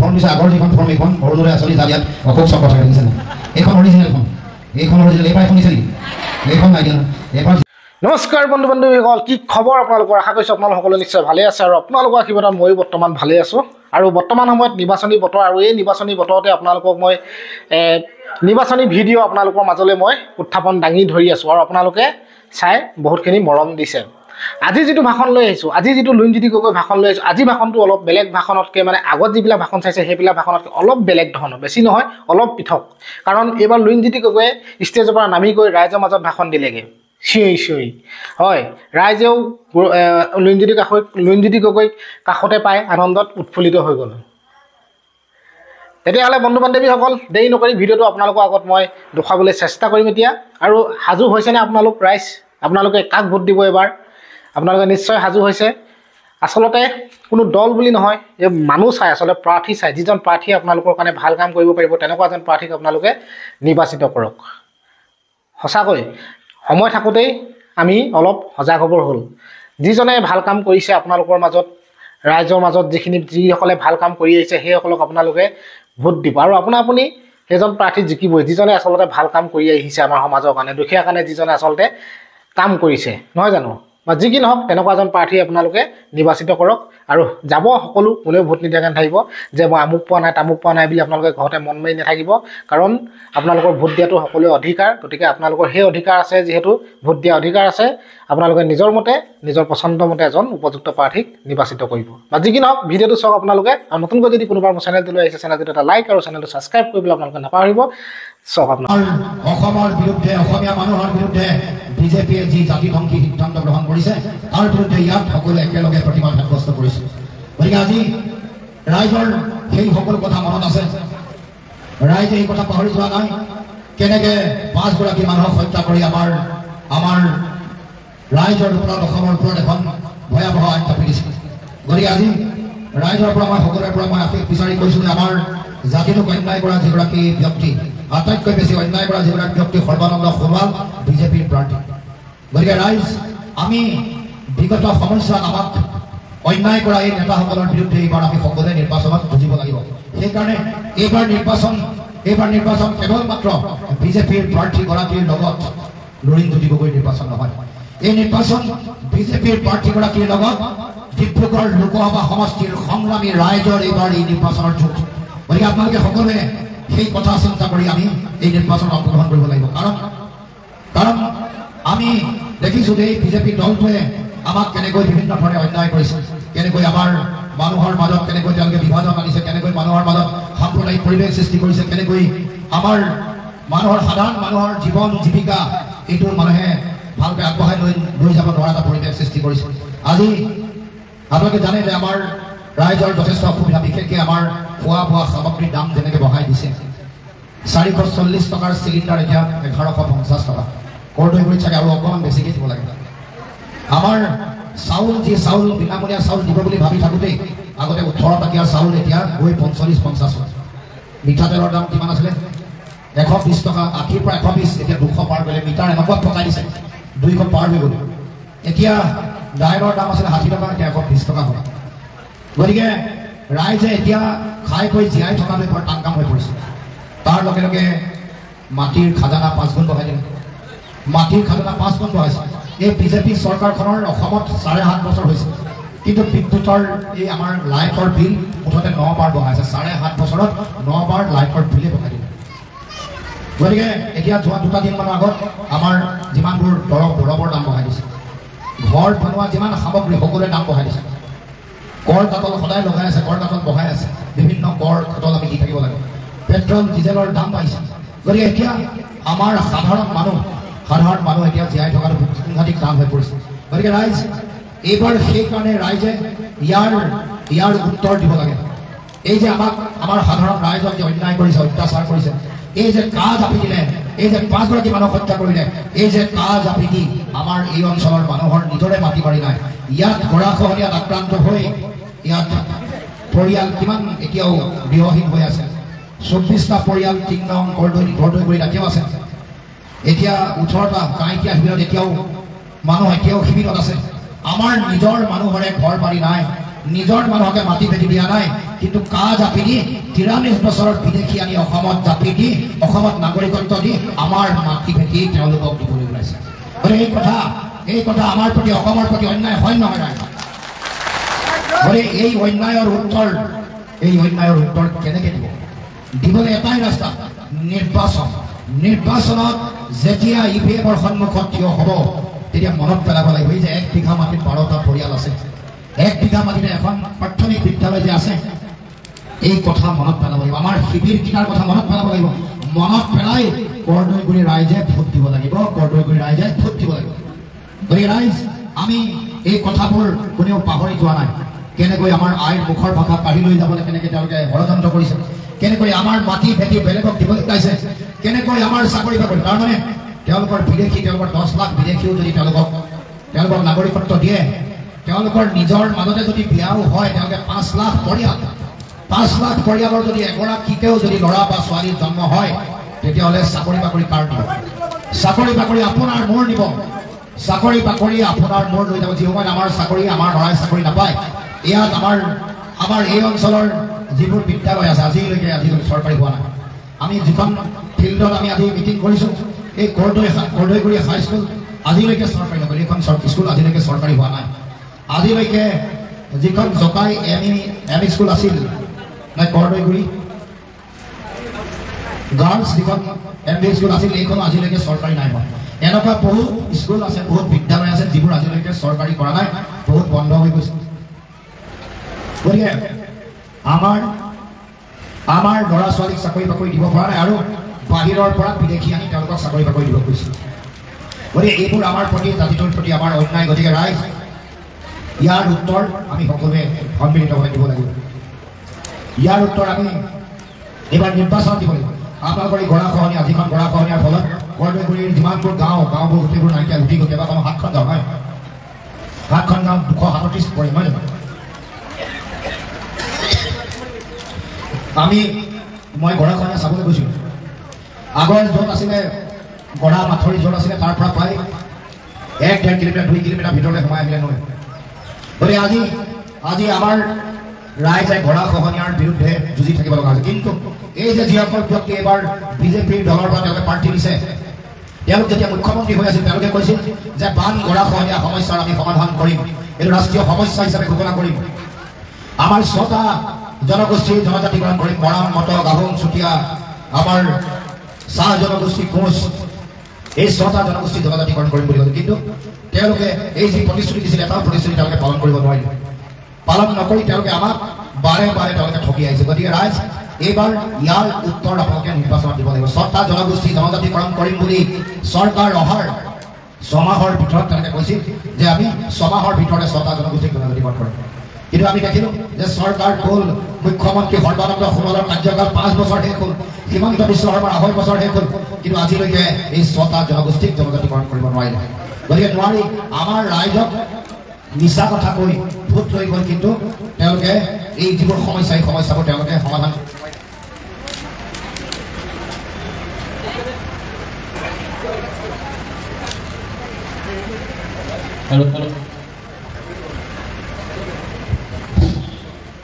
Form দিছে আগৰ যিখন ফৰ্ম এইখন অৰুণোদয় আঁচনি যাৰ ইয়াত অশোক চক্ৰ থাকে দেখিছে না এইখন অৰিজিনেলখন এইখন অৰিজিনেল এইবাৰ এখন দিছে নেকি এইখন নাই দিয়া এইবাৰ নমস্কাৰ বন্ধু বান্ধৱীসকল কি খবৰ আপোনালোকৰ আশা কৰিছোঁ আপোনালোক সকলো নিশ্চয় ভালে আছে আৰু আপোনালোকৰ আশীৰ্বাদত ময়ো বৰ্তমান ভালে আছোঁ আৰু বৰ্তমান সময়ত নিৰ্বাচনী বতৰ আৰু এই নিৰ্বাচনী বতৰতে আপোনালোকক মই নিৰ্বাচনী ভিডিঅ' আপোনালোকৰ মাজলৈ মই উত্থাপন দাঙি ধৰি আছোঁ আৰু আপোনালোকে চাই বহুতখিনি মৰম দিছে আজি যিটো ভাষণ লৈ আহিছোঁ আজি যিটো লুইনজ্যোতি গগৈ ভাষণ লৈ আহিছোঁ আজি ভাষণটো অলপ বেলেগ ভাষণতকৈ মানে আগত যিবিলাক ভাষণ চাইছে সেইবিলাক ভাষণতকৈ অলপ বেলেগ ধৰণৰ বেছি নহয় অলপ পৃথক কাৰণ এইবাৰ লুইনজ্যোতি গগৈয়ে ষ্টেজৰ পৰা নামি গৈ ৰাইজৰ মাজত ভাষণ দিলেগৈ চিঞৰি হয় ৰাইজেও লুইনজ্যোতি গগৈক কাষতে পাই আনন্দত উৎফুল্লিত হৈ গ'ল তেতিয়াহ'লে বন্ধু বান্ধৱীসকল দেৰি নকৰি ভিডিঅ'টো আপোনালোকৰ আগত মই দেখুৱাবলৈ চেষ্টা কৰিম এতিয়া আৰু সাজু হৈছেনে আপোনালোক ৰাইজ আপোনালোকে কাক ভোট দিব এবাৰ আপোনালোকে নিশ্চয় সাজু হৈছে আচলতে কোনো দল বুলি নহয় এই মানুহ চাই আচলতে প্ৰাৰ্থী চাই যিজন প্ৰাৰ্থীয়ে আপোনালোকৰ কাৰণে ভাল কাম কৰিব পাৰিব তেনেকুৱা এজন প্ৰাৰ্থীক আপোনালোকে নিৰ্বাচিত কৰক সঁচাকৈ সময় থাকোঁতেই আমি অলপ সজাগ হ'বৰ হ'ল যিজনে ভাল কাম কৰিছে আপোনালোকৰ মাজত ৰাইজৰ মাজত যিসকলে ভাল কাম কৰি আহিছে সেইসকলক আপোনালোকে ভোট দিব আৰু আপুনি সেইজন প্ৰাৰ্থী জিকিবই যিজনে আচলতে ভাল কাম কৰি আহিছে আমাৰ সমাজৰ কাৰণে দুখীয়াৰ কাৰণে যিজনে আচলতে কাম কৰিছে নহয় জানো বা যি কি নহওক তেনেকুৱা এজন প্ৰাৰ্থী আপোনালোকে নিৰ্বাচিত কৰক আৰু যাব সকলো কোনেও ভোট নিদিয়াকৈ নাথাকিব যে মই আমুক পোৱা নাই তামুক পোৱা নাই বুলি আপোনালোকে ঘৰতে মন মাৰি নাথাকিব কাৰণ আপোনালোকৰ ভোট দিয়াটো সকলোৰে অধিকাৰ গতিকে আপোনালোকৰ সেই অধিকাৰ আছে যিহেতু ভোট দিয়া অধিকাৰ আছে আপোনালোকে নিজৰ মতে নিজৰ পচন্দ মতে এজন উপযুক্ত প্ৰাৰ্থীক নিৰ্বাচিত কৰিব বা যি কি নহওক ভিডিঅ'টো চাওক আপোনালোকে আৰু নতুনকৈ যদি কোনোবা মোৰ চেনেলটোলৈ আহিছে চেনেলটোত এটা লাইক আৰু চেনেলটো ছাবস্ক্ৰাইব কৰিবলৈ আপোনালোকে নাপাহৰিব চাওক আপোনালোকে অসমৰ বিৰুদ্ধে অসমীয়া মানুহৰ বিৰুদ্ধে বিজেপিয়ে যি জাতিধ্বংসী সিদ্ধান্ত গ্ৰহণ কৰিছে তাৰ বিৰুদ্ধে ইয়াত সকলোৱে একেলগে প্ৰতিবাদ সাব্যস্ত কৰিছে গতিকে আজি ৰাইজৰ সেই সকলো কথা মনত আছে ৰাইজে এই কথা পাহৰি যোৱা নাই কেনেকৈ 5 গৰাকী মানুহক হত্যা কৰি আমাৰ ৰাইজৰ ওপৰত অসমৰ ওপৰত এখন ভয়াৱহ আইন থাপি দিছে গতিকে আজি ৰাইজৰ পৰা মই সকলোৰে পৰা মই আশীষ বিচাৰি কৈছোঁ যে আমাৰ জাতিটোক অন্যায় কৰা যিগৰাকী ব্যক্তি আটাইতকৈ বেছি অন্যায় কৰা যিগৰাকী ব্যক্তি সৰ্বানন্দ সোণোৱাল বিজেপিৰ প্ৰাৰ্থী গতিকে ৰাইজ আমি বিগত সময়ছোৱাত আমাক অন্যায় কৰা এই নেতাসকলৰ বিৰুদ্ধে এইবাৰ আমি সকলোৱে নিৰ্বাচনত যুঁজিব লাগিব সেইকাৰণে এইবাৰ নিৰ্বাচন কেৱল মাত্ৰ বিজেপিৰ প্ৰাৰ্থীগৰাকীৰ লগত লুইনজ্যোতি গগৈৰ নিৰ্বাচন নহয় এই নিৰ্বাচন বিজেপিৰ প্ৰাৰ্থীগৰাকীৰ লগত ডিব্ৰুগড় লোকসভা সমষ্টিৰ সংগ্ৰামী ৰাইজৰ এইবাৰ এই নিৰ্বাচনৰ যুঁজ গতিকে আপোনালোকে সকলোৱে সেই কথা চিন্তা কৰি আমি এই নিৰ্বাচনত অংশগ্ৰহণ কৰিব লাগিব কাৰণ আমি দেখিছোঁ যে এই বিজেপি দলটোৱে আমাক কেনেকৈ বিভিন্ন ধৰণে অন্যায় কৰিছে কেনেকৈ আমাৰ মানুহৰ মাজত কেনেকৈ তেওঁলোকে বিভাজন আনিছে কেনেকৈ মানুহৰ মাজত সাম্প্ৰদায়িক পৰিৱেশ সৃষ্টি কৰিছে কেনেকৈ আমাৰ সাধাৰণ মানুহৰ জীৱন জীৱিকা এইটো মানুহে ভালকৈ আগবঢ়াই লৈ যাব নোৱাৰা এটা পৰিৱেশ সৃষ্টি কৰিছে আজি আপোনালোকে জানে যে আমাৰ ৰাইজৰ যথেষ্ট অসুবিধা বিশেষকৈ আমাৰ খোৱা বোৱা সামগ্ৰীৰ দাম যেনেকৈ বঢ়াই দিছে 440 টকাৰ চিলিণ্ডাৰ এতিয়া 1150 টকা কৰ্দৈগুৰিত চাগে আৰু অকণমান বেছিকৈ দিব লাগে আমাৰ চাউল বিনামূলীয়া চাউল দিব বুলি ভাবি থাকোঁতেই আগতে 18 টকীয়া চাউল এতিয়া গৈ 45-50 টকা মিঠাতেলৰ দাম কিমান আছিলে 120 টকা 80 পৰা 120 এতিয়া 200 পাৰ গ'লে মিটাৰ এনেকুৱা পকাই দিছে 200 পাৰ হৈ গ'ল এতিয়া দাইলৰ দাম আছিলে 60 টকা এতিয়া 120 টকা হ'ল গতিকে ৰাইজে এতিয়া খাই কৈ জীয়াই থকালৈ বৰ টান কাম হৈ পৰিছে তাৰ লগে লগে মাটিৰ খাজানা 5 গুণ বঢ়াই দিলে মাটিৰ খাজানা 5 গুণ বঢ়াইছে এই বিজেপি চৰকাৰখনৰ অসমত 7.5 বছৰ হৈছে কিন্তু বিদ্যুতৰ এই আমাৰ লাইটৰ বিল মুঠতে 9 বাৰ বঢ়াইছে 7.5 বছৰত 9 বাৰ লাইটৰ বিলে বঢ়াই দিলে গতিকে এতিয়া যোৱা 2 দিনমানৰ আগত আমাৰ যিমানবোৰ দৰৱৰ দাম বঢ়াই দিছে ঘৰ বনোৱা যিমান সামগ্ৰী সকলোৰে দাম বঢ়াই দিছে কৰ কাটল সদায় লগাই আছে কৰ কাটল বঢ়াই আছে বিভিন্ন কৰ কাটল আমি দি থাকিব লাগে পেট্ৰল ডিজেলৰ দাম বাঢ়িছে গতিকে এতিয়া আমাৰ সাধাৰণ মানুহ এতিয়া জীয়াই থকাটো সাংঘাতিক টান হৈ পৰিছে গতিকে ৰাইজ এইবাৰ সেইকাৰণে ৰাইজে ইয়াৰ উত্তৰ দিব লাগে এই যে আমাৰ সাধাৰণ ৰাইজক যে অন্যায় কৰিছে অত্যাচাৰ কৰিছে এই যে কাজ আপি দিলে এই যে 5 গৰাকী মানুহক হত্যা কৰিলে এই যে কাজ আপি দি আমাৰ এই অঞ্চলৰ মানুহৰ নিজৰে মাটি বাৰী নাই ইয়াত গৰাখহনীয়াত আক্ৰান্ত হৈ ইয়াত পৰিয়াল কিমান এতিয়াও গৃহহীন হৈ আছে 24টা পৰিয়াল 3 নং কৰ্দৈগুৰিত এতিয়াও আছে এতিয়া 18টা কাঁইটীয়া শিবিৰত এতিয়াও মানুহ এতিয়াও শিবিৰত আছে আমাৰ নিজৰ মানুহৰে ঘৰ বাৰী নাই নিজৰ মানুহকে মাটি ভেটি দিয়া নাই কিন্তু কা জাপি দি 43 বছৰৰ বিদেশী আনি অসমত জাপি দি অসমত নাগৰিকত্ব দি আমাৰ মাটি ভেটি তেওঁলোকক দিবলৈ ওলাইছে গতিকে এই কথা আমাৰ প্ৰতি অসমৰ প্ৰতি অন্যায় হয় নহয় গতিকে এই অন্যায়ৰ উত্তৰ কেনেকৈ দিবলৈ এটাই ৰাস্তা নিৰ্বাচনত যেতিয়া ইভিএমৰ সন্মুখত থিয় হ'ব তেতিয়া মনত পেলাব লাগিব যে 1 বিঘা মাটিত 12টা পৰিয়াল আছে 1 বিঘা মাটিতে এখন প্ৰাথমিক বিদ্যালয় যে আছে এই কথা মনত পেলাব লাগিব আমাৰ শিবিৰ কিনাৰ কথা মনত পেলাব লাগিব মনত পেলাই কৰদৈগুৰি ৰাইজে ভোট দিব লাগিব গতিকে ৰাইজ আমি এই কথাবোৰ কোনেও পাহৰি যোৱা নাই কেনেকৈ আমাৰ আইৰ মুখৰ ভাষা কাঢ়ি লৈ যাবলৈ কেনেকৈ তেওঁলোকে ষড়যন্ত্ৰ কৰিছে কেনেকৈ আমাৰ মাটি ভেটি বেলেগক দিবলৈ পাইছে কেনেকৈ আমাৰ চাকৰি বাকৰি তাৰমানে তেওঁলোকৰ বিদেশী তেওঁলোকৰ 10 লাখ বিদেশীও যদি তেওঁলোকক নাগৰিকত্ব দিয়ে তেওঁলোকৰ নিজৰ মাজতে যদি বিয়াও হয় তেওঁলোকে 5 লাখ পৰিয়ালৰ যদি এগৰাকীকেও যদি ল'ৰা বা ছোৱালীৰ জন্ম হয় তেতিয়াহ'লে চাকৰি বাকৰি কাৰ দিব চাকৰি বাকৰি আপোনাৰ মোৰ নিব চাকৰি বাকৰি আপোনাৰ মোৰ লৈ যাব যি সময়ত আমাৰ চাকৰি আমাৰ ল'ৰাই চাকৰি নাপায় ইয়াত আমাৰ এই অঞ্চলৰ যিবোৰ বিদ্যালয় আছে আজিলৈকে চৰকাৰী হোৱা নাই আমি যিখন ফিল্ডত আমি আজি মিটিং কৰিছোঁ এই কৰদৈগুৰি হাইস্কুল আজিলৈকে চৰকাৰী নকৰি এইখন স্কুল আজিলৈকে চৰকাৰী হোৱা নাই আজিলৈকে যিখন জকাই এম ই স্কুল আছিল নাই কৰদৈগুৰি গাৰ্লছ যিখন এম বি স্কুল আছিল এইখন আজিলৈকে চৰকাৰী নাই হোৱা এনেকুৱা বহুত স্কুল আছে বহুত বিদ্যালয় আছে যিবোৰ আজিলৈকে চৰকাৰী কৰা নাই বহুত বন্ধ হৈ গৈছে গতিকে আমাৰ ল'ৰা ছোৱালীক চাকৰি বাকৰি দিব পৰা নাই আৰু বাহিৰৰ পৰা বিদেশী আনি তেওঁলোকক চাকৰি বাকৰি দিব খুজিছে গতিকে এইবোৰ আমাৰ প্ৰতি জাতিটোৰ প্ৰতি আমাৰ অন্যায় গতিকে ৰাইজ ইয়াৰ উত্তৰ আমি সকলোৱে সন্মিলিতভাৱে দিব লাগিব ইয়াৰ উত্তৰ আমি এইবাৰ নিৰ্বাচন দিব লাগিব আপোনালোকৰ এই গৰাখহনীয়া আজিখন গৰাখহনীয়াৰ ফলত কৰদৈগুৰিৰ যিমানবোৰ গাঁওবোৰ গোটেইবোৰ নাইকিয়া উঠি গ'ল কেইবাটাও 7খন গাঁও হয় 7খন গাঁও 237 পৰে নহয় মই গৰাখহনীয়া চাবলৈ গৈছিলোঁ আগৰ য'ত আছিলে গৰা মাথৰি য'ত আছিলে তাৰ পৰা প্ৰায় 1-1.5 কিলোমিটাৰ 2 কিলোমিটাৰ ভিতৰতে সোমাই আহিলে নহয় গতিকে আজি আমাৰ ৰাইজে গৰাখহনীয়াৰ বিৰুদ্ধে যুঁজি থাকিব লগা হৈছে কিন্তু এই যে যিসকল ব্যক্তি এইবাৰ বিজেপিৰ দলৰ পৰা তেওঁলোকে প্ৰাৰ্থী দিছে তেওঁলোক যেতিয়া মুখ্যমন্ত্ৰী হৈ আছিল তেওঁলোকে কৈছিল যে বান গৰাখহনীয়া সমস্যাৰ আমি সমাধান কৰিম এইটো ৰাষ্ট্ৰীয় সমস্যা হিচাপে ঘোষণা কৰিম আমাৰ 6টা জনগোষ্ঠীৰ জনজাতিকৰণ কৰিম মৰাণ মটক আহোম চুতীয়া আমাৰ চাহ জনগোষ্ঠী কোচ এই 6টা জনগোষ্ঠীৰ জনজাতিকৰণ কৰিম বুলি কৈছিল কিন্তু তেওঁলোকে এই যি প্ৰতিশ্ৰুতি দিছিল এটা প্ৰতিশ্ৰুতি তেওঁলোকে পালন কৰিব নোৱাৰিলে পালন নকৰি তেওঁলোকে আমাক বাৰে তেওঁলোকে ঠকি আহিছে গতিকে ৰাইজ এইবাৰ ইয়াৰ উত্তৰ আপোনালোকে নিৰ্বাচনত দিব লাগিব 6টা জনগোষ্ঠী জনজাতিকৰণ কৰিম বুলি চৰকাৰ অহাৰ 6 মাহৰ ভিতৰত তেওঁলোকে কৈছিল যে আমি 6 মাহৰ ভিতৰতে 6টা জনগোষ্ঠীক জনজাতিকৰণ কৰিম কিন্তু আমি দেখিলোঁ যে চৰকাৰ গ'ল মুখ্যমন্ত্ৰী সৰ্বানন্দ সোণোৱালৰ কাৰ্যকাল 5 বছৰ শেষ হ'ল হিমন্ত বিশ্ব শৰ্মাৰ 2.5 বছৰ শেষ হ'ল কিন্তু আজিলৈকে এই 6টা জনগোষ্ঠীক জনজাতিকৰণ কৰিব নোৱাৰিলে গতিকে নোৱাৰি আমাৰ ৰাইজক মিছা কথা কৈ ভোট লৈ গ'ল কিন্তু তেওঁলোকে এই যিবোৰ সমস্যা এই সমস্যাবোৰ তেওঁলোকে সমাধান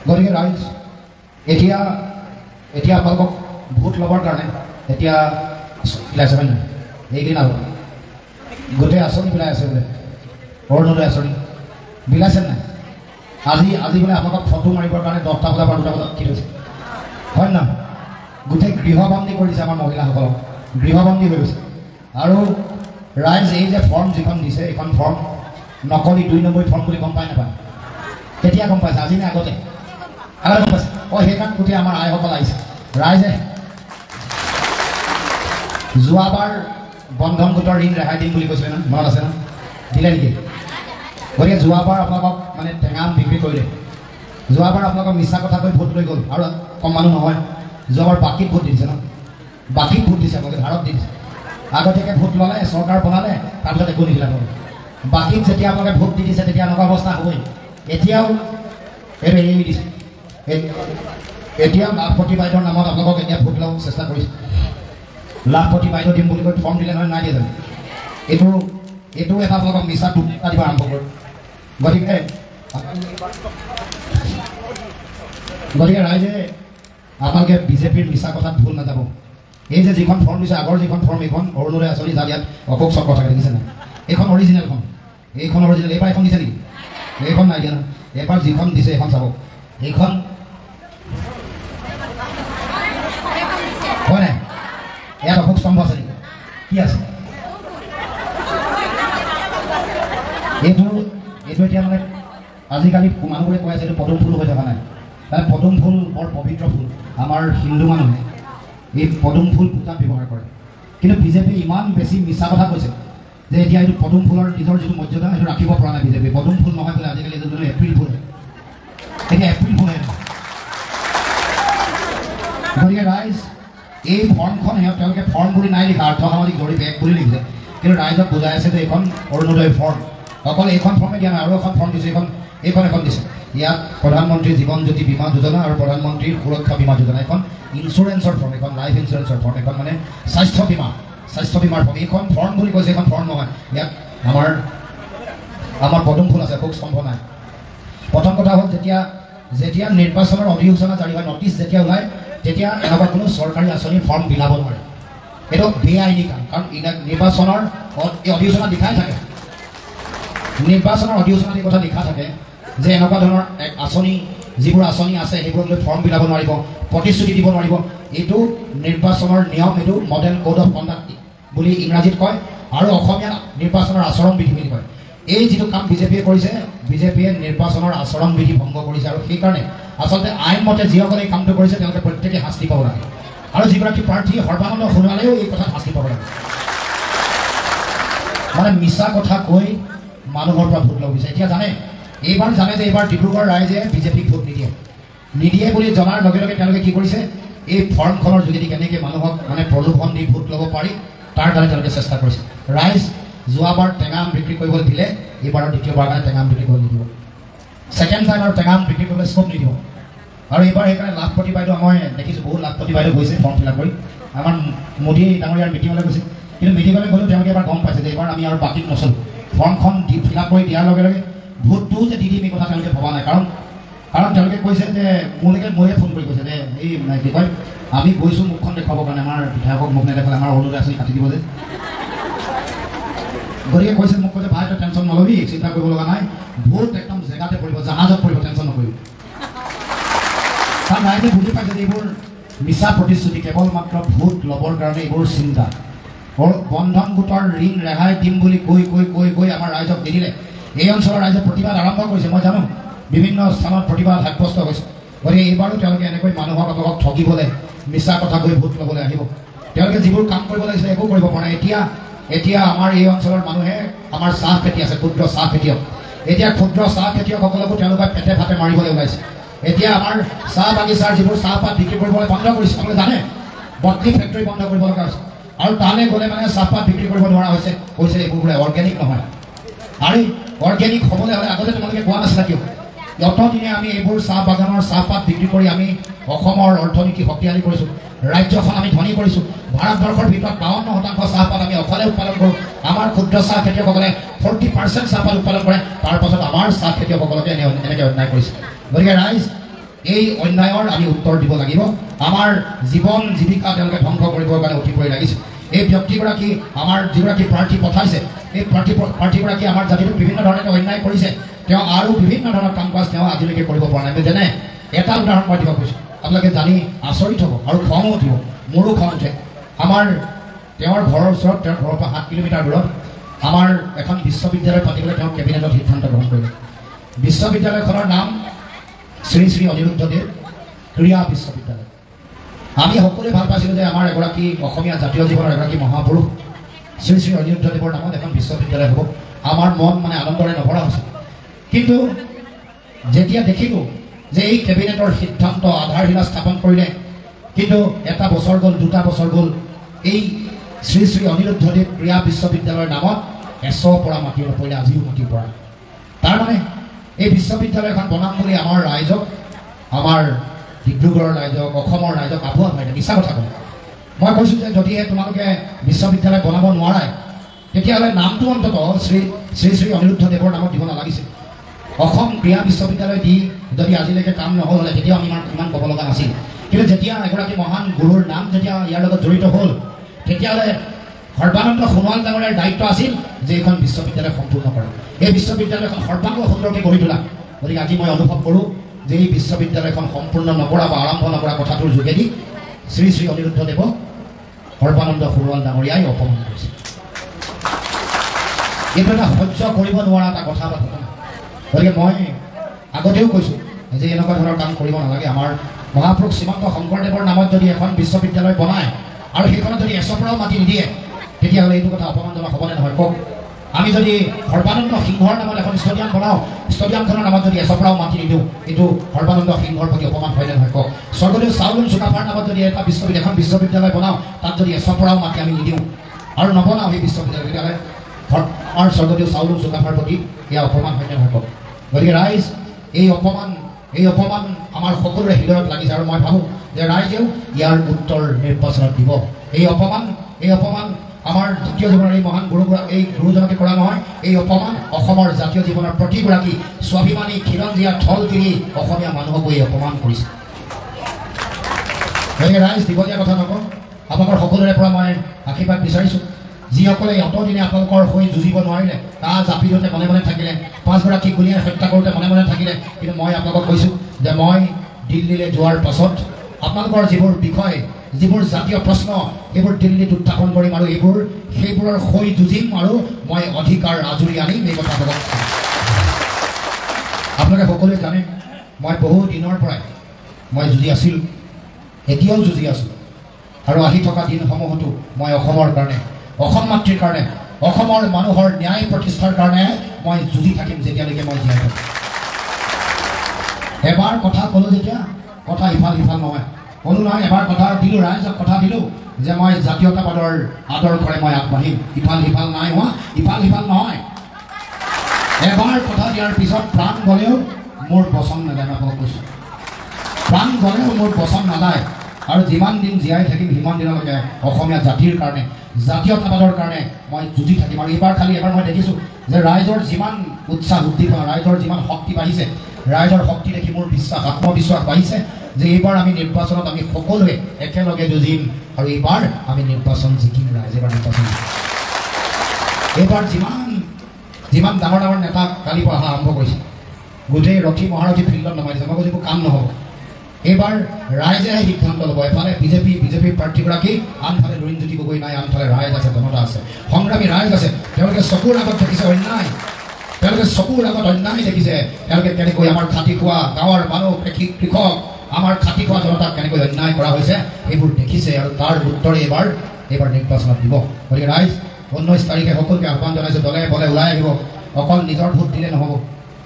গতিকে ৰাইজ এতিয়া আপোনালোকক ভোট ল'বৰ কাৰণে এতিয়া ওলাইছে হয় নহয় এইকেইদিন আগত গোটেই আঁচনি বিলাই আছে বোলে অৰুণোদয় আঁচনি বিলাইছে নাই আজি বোলে আপোনালোকক ফটো মাৰিবৰ কাৰণে 10টা বজাৰ পৰা 2টা বজাত কি হৈছে হয় নহয় গোটেই গৃহবন্দী কৰিছে আমাৰ মহিলাসকলক গৃহবন্দী হৈ গৈছে আৰু ৰাইজ এই যে ফৰ্ম যিখন দিছে এইখন ফৰ্ম নকলি 2 নম্বৰ ফৰ্ম বুলি গম পাই নাপায় কেতিয়া গম পাইছে আজি নে আগতে গম পাইছে সেইকাৰণে গোটেই আমাৰ আইসকল আহিছে ৰাইজে যোৱাবাৰ বন্ধন গোটৰ ঋণ ৰেহাই দিম বুলি কৈছিলে ন মনত আছে ন দিলে নেকি গতিকে যোৱাবাৰ আপোনালোকক মানে টেঙাম বিক্ৰী কৰিলে যোৱাবাৰ আপোনালোকক মিছা কথা কৈ ভোট লৈ গ'ল আৰু কম মানুহ নহয় যোৱাবাৰ বাকীত ভোট দি দিছে ন বাকীত ভোট দিছে আপোনালোকে ধাৰত দি দিছে আগতীয়াকৈ ভোট ল'লে চৰকাৰ বনালে তাৰপিছত একো নিদিলে বাকীত যেতিয়া আপোনালোকে ভোট দি দিছে তেতিয়া এনেকুৱা অৱস্থা হ'বই এতিয়াও এইটো এৰি দিছে এতিয়া লাখপতি বাইদেউৰ নামত আপোনালোকক এতিয়া ভোট ল'ব চেষ্টা কৰিছে লাখপতি বাইদেউ দিম বুলি কৈ ফৰ্ম দিলে নহয় নাই দিয়ে জানো এইটো এটা আপোনালোকক মিছা টুকা দিব আৰম্ভ কৰে গতিকে গতিকে ৰাইজে আপোনালোকে বিজেপিৰ মিছা কথাত ভুল নাযাব। এই যে যিখন ফৰ্ম দিছে, আগৰ যিখন ফৰ্ম, এইখন অৰুণোদয় আঁচনি যাৰ ইয়াত অশোক চক্ৰ থাকে, দেখিছে নাই? এইখন অৰিজিনেলখন, এইখন অৰিজিনেল। এইবাৰ এখন দিছে নেকি? এইখন নাই দিয়া ন। এইবাৰ যিখন দিছে এইখন চাব, এইখন হয় নাই? ইয়াত অশোক স্তম্ভ আছে নেকি? কি আছে? এইটো এতিয়া মানে আজিকালি মানুহবোৰে কৈ আছে এইটো পদুম ফুল হৈ থকা নাই। তাত পদুম ফুল বৰ পবিত্ৰ ফুল। আমাৰ হিন্দু মানুহে এই পদুম ফুল পূজাত ব্যৱহাৰ কৰে। কিন্তু বিজেপিয়ে ইমান বেছি মিছা কথা কৈছে যে এতিয়া এইটো পদুম ফুলৰ নিজৰ যিটো মৰ্যাদা সেইটো ৰাখিব পৰা নাই বিজেপি। পদুম ফুল নহয় বোলে আজিকালি এইটো এপ্ৰিল ফুল, এতিয়া এপ্ৰিল ফুল আহে। গতিকে ৰাইজ এই ফৰ্মখন তেওঁলোকে ফৰ্ম বুলি নাই লিখা, আৰ্থ সামাজিক জৰীপ 1 বুলি লিখিছে। কিন্তু ৰাইজক বুজাই আছে যে এইখন অৰুণোদয় ফৰ্ম। অকল এইখন ফৰ্মে দিয়া নাই, আৰু এখন ফৰ্ম দিছে, এইখন দিছে। ইয়াত প্ৰধানমন্ত্ৰী জীৱন জ্যোতি বীমা যোজনা আৰু প্ৰধানমন্ত্ৰীৰ সুৰক্ষা বীমা যোজনা, এখন ইঞ্চুৰেঞ্চৰ ফৰ্ম, এখন লাইফ ইঞ্চুৰেঞ্চৰ ফৰ্ম, এখন মানে স্বাস্থ্য বীমাৰ ফৰ্ম। এইখন ফৰ্ম বুলি কৈছে, এইখন ফৰ্ম নহয়। ইয়াত আমাৰ পদুম ফুল আছে, অশোক স্তম্ভ নাই। প্ৰথম কথা হ'ল যেতিয়া নিৰ্বাচনৰ অধিসূচনা জাৰি হয়, নটিচ যেতিয়া ওলায়, তেতিয়া এনেকুৱা কোনো চৰকাৰী আঁচনিৰ ফৰ্ম বিলাব নোৱাৰে। এইটো বেআইনী কাম। কাৰণ নিৰ্বাচনৰ অধিসূচনা লিখাই থাকে, নিৰ্বাচনৰ অধিসূচনাত এই কথা লিখা থাকে যে এনেকুৱা ধৰণৰ আঁচনি, যিবোৰ আঁচনি আছে সেইবোৰক লৈ ফৰ্ম বিলাব নোৱাৰিব, প্ৰতিশ্ৰুতি দিব নোৱাৰিব। এইটো নিৰ্বাচনৰ নিয়ম, এইটো মডেল কোড অফ কণ্ডাক্ট বুলি ইংৰাজীত কয়, আৰু অসমীয়া নিৰ্বাচনৰ আচৰণ বিধি বুলি কয়। এই যিটো কাম বিজেপিয়ে কৰিছে, বিজেপিয়ে নিৰ্বাচনৰ আচৰণ বিধি ভংগ কৰিছে। আৰু সেইকাৰণে আচলতে আইনমতে যিসকলে এই কামটো কৰিছে তেওঁলোকে প্ৰত্যেকে শাস্তি পাব লাগে, আৰু যিগৰাকী প্ৰাৰ্থীয়ে সৰ্বানন্দ সোণোৱালেও এই কথাত শাস্তি পাব লাগে। মানে মিছা কথা কৈ মানুহৰ পৰা ভোট ল'ব বিচাৰে। এতিয়া এইবাৰ জানে যে এইবাৰ ডিব্ৰুগড় ৰাইজে বিজেপিক ভোট নিদিয়ে বুলি জনাৰ লগে লগে তেওঁলোকে কি কৰিছে, এই ফৰ্মখনৰ যোগেদি কেনেকৈ মানুহক মানে প্ৰলোভন দি ভোট ল'ব পাৰি তাৰ কাৰণে তেওঁলোকে চেষ্টা কৰিছে। ৰাইজ যোৱাবাৰ টেঙা আম বিক্ৰী কৰিবলৈ দিলে, এইবাৰৰ দ্বিতীয়বাৰ কাৰণে টেঙা আম বিক্ৰী কৰিব নিদিব। ছেকেণ্ড টাইম আৰু টেঙা আম বিক্ৰী কৰিবলৈ স্কোপ নিদিব। আৰু এইবাৰ সেইকাৰণে লাখপতি বাইদেউ মই দেখিছোঁ, বহুত লাখপতি বাইদেউ গৈছে ফৰ্ম ফিল আপ কৰি। আমাৰ মোদী ডাঙৰীয়াৰ মিটিঙলৈ গৈছে, কিন্তু মিটিঙলৈ গ'লেও তেওঁলোকে এবাৰ গম পাইছে যে এইবাৰ আমি আৰু বাকীত নচলোঁ। ফৰ্মখন ফিল আপ কৰি দিয়াৰ লগে লগে ভোটটোও যে দি দিম এই কথা তেওঁলোকে ভবা নাই। কাৰণ তেওঁলোকে কৈছে যে মোলৈ ফোন কৰি কৈছে যে এই কি কয়, আমি গৈছোঁ মুখখন দেখুৱাবৰ কাৰণে, আমাৰ বিধায়কক মুখ নেদেখালে আমাৰ অৰুণোদয় আঁচনি কাটি দিব যে। গতিকে কৈছে, মোক কৈছে ভাই তই টেনশ্যন নল'বি, চিন্তা কৰিব লগা নাই, ভোট একদম জেগাতে পৰিব, জাহাজত পৰিব, টেনশ্যন নকৰিবি। কাৰণ ৰাইজে বুজি পাইছে যে এইবোৰ মিছা প্ৰতিশ্ৰুতি, কেৱল মাত্ৰ ভোট ল'বৰ কাৰণে এইবোৰ চিন্তা। বন্ধন গোটৰ ঋণ ৰেহাই দিম বুলি কৈ আমাৰ ৰাইজক নিদিলে। এই অঞ্চলৰ ৰাইজে প্ৰতিবাদ আৰম্ভ কৰিছে, মই জানো বিভিন্ন স্থানত প্ৰতিবাদ সাব্যস্ত হৈছে। গতিকে এইবাৰো তেওঁলোকে এনেকৈ মানুহক ঠগিবলৈ, মিছা কথা কৈ ভোট ল'বলৈ আহিব। তেওঁলোকে যিবোৰ কাম কৰিব লাগিছিলে একো কৰিব পৰা নাই। এতিয়া আমাৰ এই অঞ্চলৰ মানুহে, আমাৰ চাহ খেতি আছে, ক্ষুদ্ৰ চাহ খেতিয়ক, এতিয়া ক্ষুদ্ৰ চাহ খেতিয়কসকলকো তেওঁলোকে পেটে ভাতে মাৰিবলৈ ওলাইছে। এতিয়া আমাৰ চাহ বাগিচাৰ যিবোৰ চাহপাত বিক্ৰী কৰিবলৈ বন্ধ কৰিছে, আপোনালোকে জানে, বটলি ফেক্টৰী বন্ধ কৰিব লগা হৈছে। আৰু তালৈ গ'লে মানে চাহপাত বিক্ৰী কৰিব নোৱাৰা হৈছে, এইবোৰ বোলে অৰ্গেনিক নহয়। আৰু অৰ্গেনিক হ'বলৈ হ'লে আগতে তোমালোকে কোৱা নাছিলা কিয়? অতদিনে আমি এইবোৰ চাহ বাগানৰ চাহপাত বিক্ৰী কৰি আমি অসমৰ অৰ্থনীতি শক্তিশালী কৰিছোঁ, ৰাজ্যখন আমি ধনী কৰিছোঁ। ভাৰতবৰ্ষৰ ভিতৰত 52% চাহপাত আমি অকলে উৎপাদন কৰোঁ। আমাৰ ক্ষুদ্ৰ চাহ খেতিয়কসকলে 40% চাহপাত উৎপাদন কৰে। তাৰ পাছত আমাৰ চাহ খেতিয়কসকলকে এনেকৈ অন্যায় কৰিছে। গতিকে ৰাইজ, এই অন্যায়ৰ আমি উত্তৰ দিব লাগিব। আমাৰ জীৱন জীৱিকা তেওঁলোকে ধ্বংস কৰিবৰ কাৰণে উঠি পৰি লাগিছে। এই ব্যক্তিগৰাকী, আমাৰ যিগৰাকী প্ৰাৰ্থী পঠাইছে, এই প্ৰাৰ্থীগৰাকী আমাৰ জাতিটোক বিভিন্ন ধৰণে অন্যায় কৰিছে। তেওঁ আৰু বিভিন্ন ধৰণৰ কাম কাজ তেওঁ আজিলৈকে কৰিব পৰা নাই। যেনে এটা উদাহৰণ মই দিব কৈছোঁ, আপোনালোকে জানি আচৰিত হ'ব আৰু খঙো উঠিব, মোৰো খং উঠে। তেওঁৰ ঘৰৰ ওচৰত, তেওঁৰ ঘৰৰ পৰা 7 কিলোমিটাৰ দূৰত আমাৰ এখন বিশ্ববিদ্যালয় পাতিবলৈ তেওঁ কেবিনেটত সিদ্ধান্ত গ্ৰহণ কৰিলে। বিশ্ববিদ্যালয়খনৰ নাম শ্ৰী শ্ৰী অনিৰুদ্ধদেৱ ক্ৰীড়া বিশ্ববিদ্যালয়। আমি সকলোৱে ভাল পাইছিলোঁ যে আমাৰ এগৰাকী অসমীয়া জাতীয় জীৱনৰ এগৰাকী মহাপুৰুষ শ্ৰী শ্ৰী অনিৰুদ্ধদেৱৰ নামত এখন বিশ্ববিদ্যালয় হ'ব। আমাৰ মন মানে আনন্দৰে নভৰা হৈছে। কিন্তু যেতিয়া দেখিলোঁ যে এই কেবিনেটৰ সিদ্ধান্ত আধাৰশিলা স্থাপন কৰিলে, কিন্তু এটা বছৰ গ'ল, 2টা বছৰ গ'ল, এই শ্ৰী শ্ৰী অনিৰুদ্ধদেৱ ক্ৰীড়া বিশ্ববিদ্যালয়ৰ নামত এশৰ পৰা মাটি নপৰিলে, আজিও মাটি পৰা। তাৰমানে এই বিশ্ববিদ্যালয়খন বনাম বুলি আমাৰ ৰাইজক, আমাৰ ডিব্ৰুগড়ৰ ৰাইজক, অসমৰ ৰাইজক আভুৱা পাইছে, মিছা কথা ক'লে। মই কৈছোঁ যে যদিহে তোমালোকে বিশ্ববিদ্যালয় বনাব নোৱাৰে, তেতিয়াহ'লে নামটো অন্ততঃ শ্ৰী শ্ৰী অনিৰুদ্ধদেৱৰ নামত দিব নালাগিছিল। অসম ক্ৰীড়া বিশ্ববিদ্যালয় দি যদি আজিলৈকে কাম নহ'ল হ'লে তেতিয়াও আমি ইমান ক'ব লগা নাছিল। কিন্তু যেতিয়া এগৰাকী মহান গুৰুৰ নাম যেতিয়া ইয়াৰ লগত জড়িত হ'ল তেতিয়াহ'লে সৰ্বানন্দ সোণোৱাল ডাঙৰীয়াৰ দায়িত্ব আছিল যে এইখন বিশ্ববিদ্যালয় সম্পূৰ্ণ কৰা, এই বিশ্ববিদ্যালয়খন সৰ্বাংগ সুন্দৰকৈ গঢ়ি তোলা। গতিকে আজি মই অনুভৱ কৰোঁ যে এই বিশ্ববিদ্যালয়খন সম্পূৰ্ণ নকৰা বা আৰম্ভ নকৰা কথাটোৰ যোগেদি শ্ৰী শ্ৰী অনিৰুদ্ধদেৱক সৰ্বানন্দ সোণোৱাল ডাঙৰীয়াই অপমান কৰিছে। এইটো এটা সহ্য কৰিব নোৱাৰা এটা কথা বা ঘটনা। গতিকে মই আগতেও কৈছোঁ যে এনেকুৱা ধৰণৰ কাম কৰিব নালাগে। আমাৰ মহাপুৰুষ শ্ৰীমন্ত শংকৰদেৱৰ নামত যদি এখন বিশ্ববিদ্যালয় বনায় আৰু সেইখনত যদি এচপৰাও মাটি নিদিয়ে তেতিয়াহ'লে এইটো কথা অপমানজনক হ'বনে নহয় কওক? আমি যদি সৰ্বানন্দ সিংহৰ নামত এখন ষ্টেডিয়াম বনাওঁ, ষ্টেডিয়ামখনৰ নামত যদি এচপৰাও মাটি নিদিওঁ এইটো সৰ্বানন্দ সিংহৰ প্ৰতি অপমান হয়নে নহয় কওক? স্বৰ্গদেউ চাউলুং চুকাফাৰ নামত যদি এখন বিশ্ববিদ্যালয় বনাওঁ তাত যদি এচপৰাও মাটি আমি নিদিওঁ আৰু নবনাওঁ সেই বিশ্ববিদ্যালয় তেতিয়াহ'লে আমাৰ স্বৰ্গদেউ চাউলুং চুকাফাৰ প্ৰতি এয়া অপমান হয়নে নহয় কওক? গতিকে ৰাইজ এই অপমান আমাৰ সকলোৰে হৃদয়ত লাগিছে আৰু মই ভাবোঁ যে ৰাইজেও ইয়াৰ উত্তৰ নিৰ্বাচনত দিব। এই অপমান আমাৰ জাতীয় জীৱনৰ এই মহান এই গুৰুজনকে কৰা নহয়, এই অপমান অসমৰ জাতীয় জীৱনৰ প্ৰতিগৰাকী স্বাভিমানী খিলঞ্জীয়া থলগিৰি অসমীয়া মানুহকো এই অপমান কৰিছে। গতিকে ৰাইজ দীঘলীয়া কথা নকওঁ, আপোনালোকৰ সকলোৰে পৰা মই আশীৰ্বাদ বিচাৰিছোঁ। যিসকলে অতদিনে আপোনালোকৰ হৈ যুঁজিব নোৱাৰিলে, তাহ জাপি দিওঁতে মনে মনে থাকিলে, 5গৰাকী গুলীয়াই হত্যা কৰোঁতে মনে মনে থাকিলে, কিন্তু মই আপোনালোকক কৈছোঁ যে মই দিল্লীলৈ যোৱাৰ পাছত আপোনালোকৰ যিবোৰ বিষয়, যিবোৰ জাতীয় প্ৰশ্ন সেইবোৰ দিল্লীত উত্থাপন কৰিম আৰু সেইবোৰৰ হৈ যুঁজিম আৰু মই অধিকাৰ আজৰি আনিম। এই কথা আপোনালোকে সকলোৱে জানে মই বহু দিনৰ পৰাই মই যুঁজি আছিলোঁ, এতিয়াও যুঁজি আছোঁ আৰু আহি থকা দিনসমূহতো মই অসমৰ কাৰণে, অসম মাতৃৰ কাৰণে, অসমৰ মানুহৰ ন্যায় প্ৰতিষ্ঠাৰ কাৰণে মই যুঁজি থাকিম যেতিয়ালৈকে মই জীয়াই থাকিম। এবাৰ কথা ক'লোঁ যেতিয়া কথা ইফাল সিফাল নহয়, ক'লোঁ নহয় এবাৰ কথা দিলোঁ, ৰাইজক কথা দিলোঁ যে মই জাতীয়তাবাদৰ আদৰ্শৰে মই আগবাঢ়িম। ইফাল সিফাল নাই হোৱা, ইফাল সিফাল নহয়। এবাৰ কথা দিয়াৰ পিছত প্ৰাণ গ'লেও মোৰ বচন নাযায়। মই আপোনাক কৈছোঁ প্ৰাণ গ'লেও মোৰ বচন নাযায় আৰু যিমান দিন জীয়াই থাকিম সিমান দিনলৈকে অসমীয়া জাতিৰ কাৰণে, জাতীয়তাবাদৰ কাৰণে মই যুঁজি থাকিম। আৰু এবাৰ মই দেখিছোঁ যে ৰাইজৰ যিমান উৎসাহ উদ্দীপনা, ৰাইজৰ যিমান শক্তি বাঢ়িছে, ৰাইজৰ শক্তি দেখি মোৰ আত্মবিশ্বাস বাঢ়িছে যে এইবাৰ আমি নিৰ্বাচনত আমি সকলোৱে একেলগে যুঁজিম আৰু এইবাৰ আমি নিৰ্বাচন জিকিম। ৰাইজ এইবাৰ নিৰ্বাচন এইবাৰ যিমান ডাঙৰ ডাঙৰ নেতা কালিৰ পৰা অহা আৰম্ভ কৰিছে, গোটেই ৰথী মহাৰথী ফিল্ডত নমাই দিছে। মই কৈছোঁ একো কাম নহ'ব। এইবাৰ ৰাইজেহে সিদ্ধান্ত ল'ব। এফালে বিজেপি প্ৰাৰ্থীগৰাকী, আনফালে লুৰিণজ্যোতি গগৈ নাই, আনফালে ৰাইজ আছে, জনতা আছে, সংগ্ৰামী ৰাইজ আছে। তেওঁলোকে চকুৰ আগত দেখিছে অন্যায়, দেখিছে তেওঁলোকে কেনেকৈ আমাৰ খাটি খোৱা গাঁৱৰ মানুহ, কৃষক, আমাৰ খাটি খোৱা জনতাক কেনেকৈ অন্যায় কৰা হৈছে এইবোৰ দেখিছে আৰু তাৰ উত্তৰে এইবাৰ নিৰ্বাচনত দিব। গতিকে ৰাইজ 19 তাৰিখে সকলোকে আহ্বান জনাইছোঁ, দলে বলে ওলাই আহিব। অকল নিজৰ ভোট দিলে নহ'ব,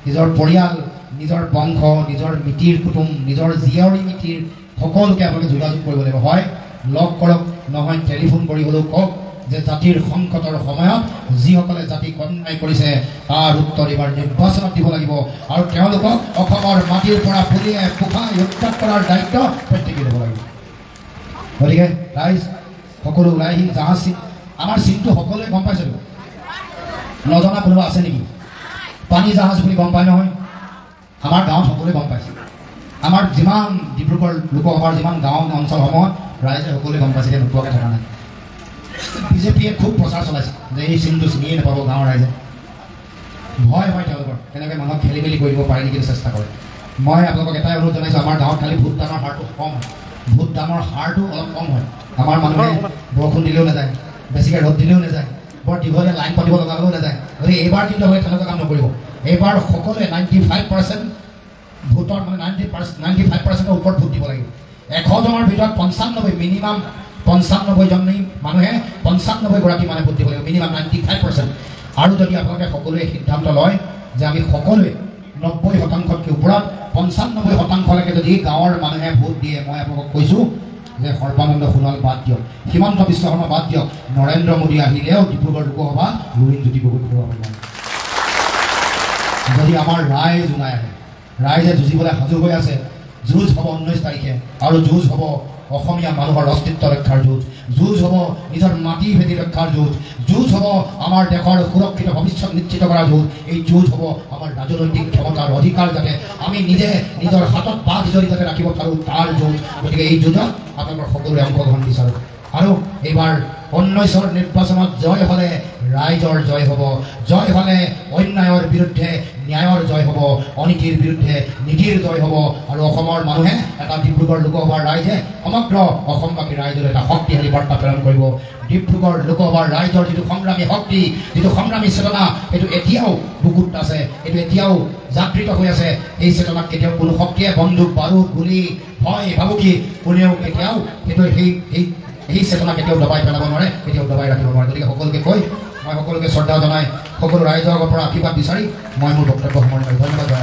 নিজৰ পৰিয়াল, নিজৰ বংশ, নিজৰ মিতিৰ কুটুম, নিজৰ জীয়ৰী মিতিৰ সকলোকে আপোনালোকে যোগাযোগ কৰিব লাগিব। হয় লগ কৰক, নহয় টেলিফোন কৰি হ'লেও কওক যে জাতিৰ সংকটৰ সময়ত যিসকলে জাতিক অন্যায় কৰিছে তাৰ উত্তৰ এইবাৰ নিৰ্বাচনত দিব লাগিব আৰু তেওঁলোকক অসমৰ মাটিৰ পৰা পুলিয়াই পোখাই উৎখাত কৰাৰ দায়িত্ব প্ৰত্যেকে ল'ব লাগিব। গতিকে ৰাইজ সকলো ওলাই আহি জাহাজ চিন, আমাৰ চিনটো সকলোৱে গম পাইছে, নজনা কোনোবা আছে নেকি? পানী জাহাজ বুলি গম পায় নহয়, আমাৰ গাঁৱত সকলোৱে গম পাইছে। আমাৰ যিমান ডিব্ৰুগড় লোকসভাৰ যিমান গাঁও অঞ্চলসমূহত ৰাইজে সকলোৱে গম পাইছে, নোপোৱাকৈ থকা নাই। বিজেপিয়ে খুব প্ৰচাৰ চলাইছে যে এই চিনটো চিনিয়ে নাপাব গাঁৱৰ ৰাইজে। ভয় হয় তেওঁলোকৰ, কেনেকৈ মানুহক খেলি মেলি কৰি দিব পাৰে নেকি চেষ্টা কৰে। মই আপোনালোকক এটাই অনুৰোধ জনাইছোঁ, আমাৰ গাঁৱত খালি ভোট দানৰ হাৰটো কম হয়, ভোট দানৰ হাৰটো অলপ কম হয়। আমাৰ মানুহে বৰষুণ দিলেও নাযায়, বেছিকৈ ৰ'দ দিলেও নাযায়, বৰ দীঘলীয়া লাইন পাতিব লগা হ'লেও নাযায়। গতিকে এইবাৰ কিন্তু আপোনালোকে তেনেকুৱা কাম নকৰিব। এইবাৰ সকলোৱে 95% ভোটৰ 95%ৰ ওপৰত ভোট দিব লাগিব। 100 জনৰ ভিতৰত 95 মিনিমাম 95জনী মানুহে 95গৰাকী মানে ভোট দিব লাগিব, মিনিমাম 95%। আৰু যদি আপোনালোকে সকলোৱে সিদ্ধান্ত লয় যে আমি সকলোৱে 90শতাংশতকৈ ওপৰত 95শতাংশলৈকে যদি গাঁৱৰ মানুহে ভোট দিয়ে, মই আপোনালোকক কৈছোঁ যে সৰ্বানন্দ সোণোৱাল বাদ দিয়ক, হিমন্ত বিশ্ব শৰ্মা বাদ দিয়ক, নৰেন্দ্ৰ মোদী আহিলেও ডিব্ৰুগড় লোকসভা লুৰিণজ্যোতি গগৈ ঘূৰাব পাৰিব। যদি আমাৰ ৰাইজ ওলাই আহে, ৰাইজে যুঁজিবলৈ সাজু হৈ আছে, যুঁজ হ'ব 19 তাৰিখে আৰু যুঁজ হ'ব অসমীয়া মানুহৰ অস্তিত্ব ৰক্ষাৰ যুঁজ, যুঁজ হ'ব নিজৰ মাটি ভেটি ৰক্ষাৰ যুঁজ, যুঁজ হ'ব আমাৰ দেশৰ সুৰক্ষিত ভৱিষ্যত নিশ্চিত কৰা যুঁজ, এই যুঁজ হ'ব আমাৰ ৰাজনৈতিক ক্ষমতাৰ অধিকাৰ যাতে আমি নিজে নিজৰ হাতত বাদ জড়ি যাতে ৰাখিব পাৰোঁ তাৰ যুঁজ। গতিকে এই যুঁজত আপোনালোকৰ সকলোৰে অংশগ্ৰহণ বিচাৰোঁ। আৰু এইবাৰ 19ৰ নিৰ্বাচনত জয় হ'লে ৰাইজৰ জয় হ'ব, জয় হ'লে অন্যায়ৰ বিৰুদ্ধে ন্যায়ৰ জয় হ'ব, অনীতিৰ বিৰুদ্ধে নীতিৰ জয় হ'ব। আৰু অসমৰ মানুহে এটা ডিব্ৰুগড় লোকসভাৰ ৰাইজে সমগ্ৰ অসমবাসী ৰাইজৰ এটা শক্তিশালী বাৰ্তা প্ৰেৰণ কৰিব। ডিব্ৰুগড় লোকসভাৰ ৰাইজৰ যিটো সংগ্ৰামী শক্তি, যিটো সংগ্ৰামী চেতনা, সেইটো এতিয়াও বুকুত আছে, এইটো এতিয়াও জাগৃত হৈ আছে। এই চেতনাক কেতিয়াও কোনো শক্তিয়ে বন্দুক বাৰুদ গুলি ভয় ভাবুকি কোনেও কেতিয়াও সেইটো সেই চেতনা কেতিয়াও দবাই পেলাব নোৱাৰে, কেতিয়াও দবাই ৰাখিব নোৱাৰে। গতিকে সকলোকে কৈ মই সকলোকে শ্ৰদ্ধা জনাই সকলো ৰাইজৰ আগৰ পৰা আশীৰ্বাদ বিচাৰি মই মোৰ বক্তব্য সামৰণি মাৰিছোঁ। ধন্যবাদ।